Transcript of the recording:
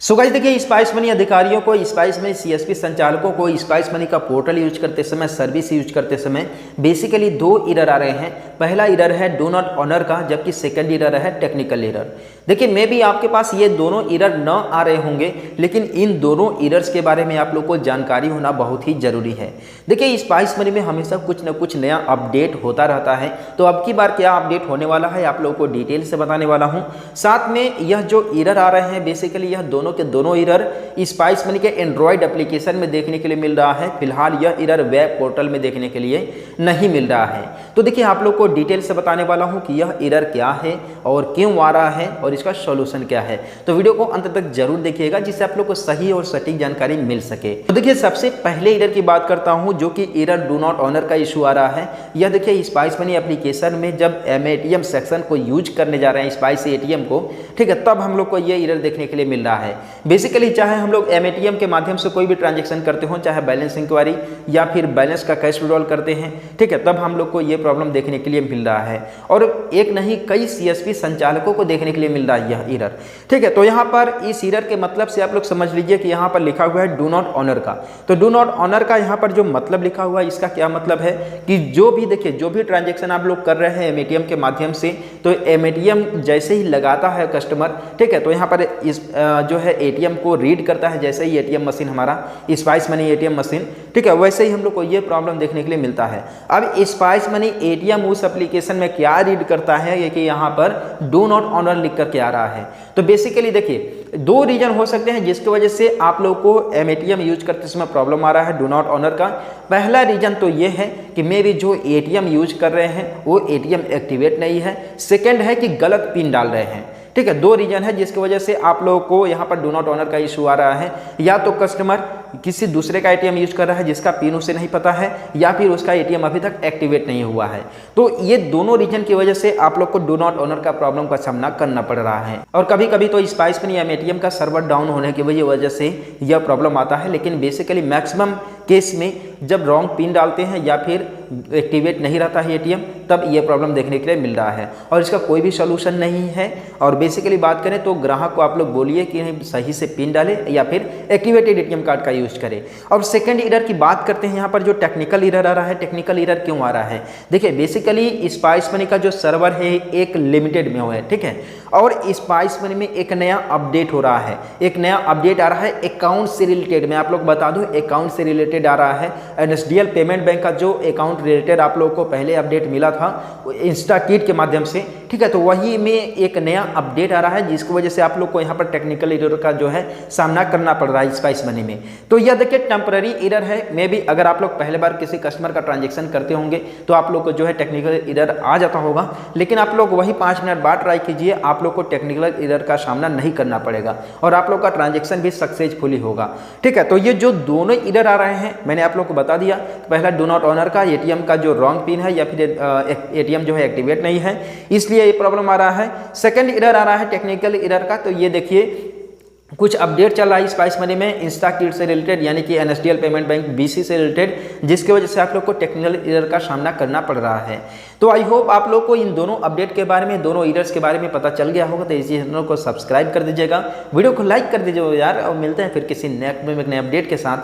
So guys देखिए, spice money अधिकारियों को, स्पाइस मनी सीएसपी संचालकों को स्पाइस मनी का पोर्टल यूज करते समय, सर्विस यूज करते समय बेसिकली दो एरर आ रहे हैं। पहला एरर है डू नॉट ऑनर का, जबकि सेकंड एरर है टेक्निकल एरर। देखिए मे भी आपके पास ये दोनों एरर न आ रहे होंगे, लेकिन इन दोनों एरर्स के बारे में आप लोग को जानकारी होना बहुत ही जरूरी है। देखिए स्पाइस मनी में हमेशा कुछ न कुछ नया अपडेट होता रहता है, तो अब की बार क्या अपडेट होने वाला है आप लोगों को डिटेल से बताने वाला हूँ। साथ में यह जो एरर आ रहे हैं बेसिकली यह दोनों के दोनों एरर स्पाइस मनी के एंड्रॉइड एप्लीकेशन में देखने के लिए मिल रहा है। फिलहाल यह एरर वेब पोर्टल में देखने के लिए नहीं मिल रहा है। तो देखिए आप लोग को डिटेल से बताने वाला हूं कि यह एरर क्या है और क्यों आ रहा है और इसका सॉल्यूशन क्या है। तो वीडियो को अंत तक जरूर देखिएगा, जिससे आप लोग को सही और सटीक जानकारी मिल सके। तो देखिए सबसे पहले एरर की बात करता हूं, जो कि एरर डू नॉट ऑनर का इशू आ रहा है। यह देखिए स्पाइस मनी एप्लीकेशन में जब एमएटीएम सेक्शन को यूज करने जा रहे हैं, स्पाइस एटीएम को, ठीक है, तब हम लोग को यह एरर देखने के लिए मिल रहा है। बेसिकली चाहे हम लोग एमएटीएम के माध्यम से कोई भी ट्रांजैक्शन करते हो, चाहे बैलेंस इंक्वायरी या फिर बैलेंस का कैश विड्रॉल करते हैं, ठीक है, तब हम लोग को ये प्रॉब्लम देखने के लिए मिल रहा है। और एक नहीं कई सीएसपी संचालकों को देखने के लिए मिल रहा है यह एरर, ठीक है। तो यहाँ पर इस एरर के मतलब से आप लोग समझ लीजिए कि यहाँ पर लिखा हुआ है डू नॉट ऑनर का। तो डू नॉट ऑनर का यहाँ पर जो मतलब लिखा हुआ है, इसका क्या मतलब है कि जो भी देखिए जो भी ट्रांजेक्शन आप लोग कर रहे हैं एमएटीएम के माध्यम से, तो एमएटीएम जैसे ही लगाता है कस्टमर, ठीक है, तो यहाँ पर इस जो है एटीएम को रीड करता है, जैसे ही एटीएम मशीन हमारा स्पाइस मनी एटीएम मशीन, ठीक है, वैसे ही हम लोग को ये प्रॉब्लम देखने के लिए मिलता है। अब स्पाइस मनी एटीएम उस एप्लीकेशन में क्या रीड करता है कि यहाँ पर डू नॉट ऑनर लिख करके आ रहा है। तो बेसिकली देखिए दो रीजन हो सकते हैं जिसकी वजह से आप लोग को एमएटीएम यूज करते समय प्रॉब्लम आ रहा है डू नॉट ऑनर का। पहला रीजन तो ये है कि मे भी जो एटीएम यूज कर रहे हैं वो एटीएम एक्टिवेट नहीं है। सेकंड है कि गलत पिन डाल रहे हैं, ठीक है। दो रीजन है जिसकी वजह से आप लोगों को यहाँ पर डू नॉट ऑनर का इशू आ रहा है। या तो कस्टमर किसी दूसरे का एटीएम यूज कर रहा है जिसका पिन उसे नहीं पता है, या फिर उसका एटीएम अभी तक एक्टिवेट नहीं हुआ है। तो ये दोनों रीजन की वजह से आप लोग को डू नॉट ऑनर का प्रॉब्लम का सामना करना पड़ रहा है। और कभी कभी तो स्पाइस मनी एटीएम का सर्वर डाउन होने की वजह से यह प्रॉब्लम आता है। लेकिन बेसिकली मैक्सिमम केस में जब रॉन्ग पिन डालते हैं या फिर एक्टिवेट नहीं रहता है एटीएम, तब ये प्रॉब्लम देखने के लिए मिल रहा है और इसका कोई भी सॉल्यूशन नहीं है। और बेसिकली बात करें तो ग्राहक को आप लोग बोलिए कि सही से पिन डाले या फिर एक्टिवेटेड एटीएम कार्ड का यूज करें। और सेकंड एरर की बात करते हैं, यहाँ पर जो टेक्निकल एरर आ रहा है। टेक्निकल एरर क्यों आ रहा है? देखिए बेसिकली स्पाइस मनी का जो सर्वर है एक लिमिटेड में है, ठीक है, और स्पाइस मनी में एक नया अपडेट हो रहा है। एक नया अपडेट आ रहा है अकाउंट से रिलेटेड। मैं आप लोग बता दूं अकाउंट से रिलेटेड आ रहा है। एनएसडीएल पेमेंट बैंक का जो अकाउंट रिलेटेड आप लोगों को पहले अपडेट मिला था इंस्टाकिट के माध्यम से, ठीक है, तो वही में एक नया अपडेट आ रहा है जिसकी वजह से आप लोग को यहाँ पर टेक्निकल एरर का जो है सामना करना पड़ रहा है स्पाइस मनी में। तो यह देखिए टेम्पररी एरर है। मे भी अगर आप लोग पहले बार किसी कस्टमर का ट्रांजेक्शन करते होंगे तो आप लोग को जो है टेक्निकल एरर आ जाता होगा, लेकिन आप लोग वही 5 मिनट बाद ट्राई कीजिए, आप लोग को टेक्निकल एरर का सामना नहीं करना पड़ेगा और आप लोग का ट्रांजेक्शन भी सक्सेसफुली होगा, ठीक है। तो ये जो दोनों एरर आ रहे हैं मैंने आप लोग को बता दिया। पहला डू नॉट ऑनर का, एटीएम का जो रॉन्ग पिन है या फिर एटीएम जो है एक्टिवेट नहीं है, इसलिए ये प्रॉब्लम आ रहा है। सेकंड एरर आ रहा है टेक्निकल एरर का। तो ये देखिए कुछ अपडेट चल रहा है स्पाइस मनी में इंस्टाकिट से रिलेटेड, यानी कि एनएसडीएल पेमेंट बैंक बीसी से रिलेटेड, जिसकी वजह से आप लोग को टेक्निकल एरर का सामना करना पड़ रहा है। तो आई होप आप लोग को इन दोनों अपडेट के बारे में, दोनों एरर्स के बारे में पता चल गया होगा। तो इस चैनल को सब्सक्राइब कर दीजिएगा, वीडियो को लाइक कर दीजिएगा यार, और मिलते हैं फिर किसी नए अपडेट के साथ।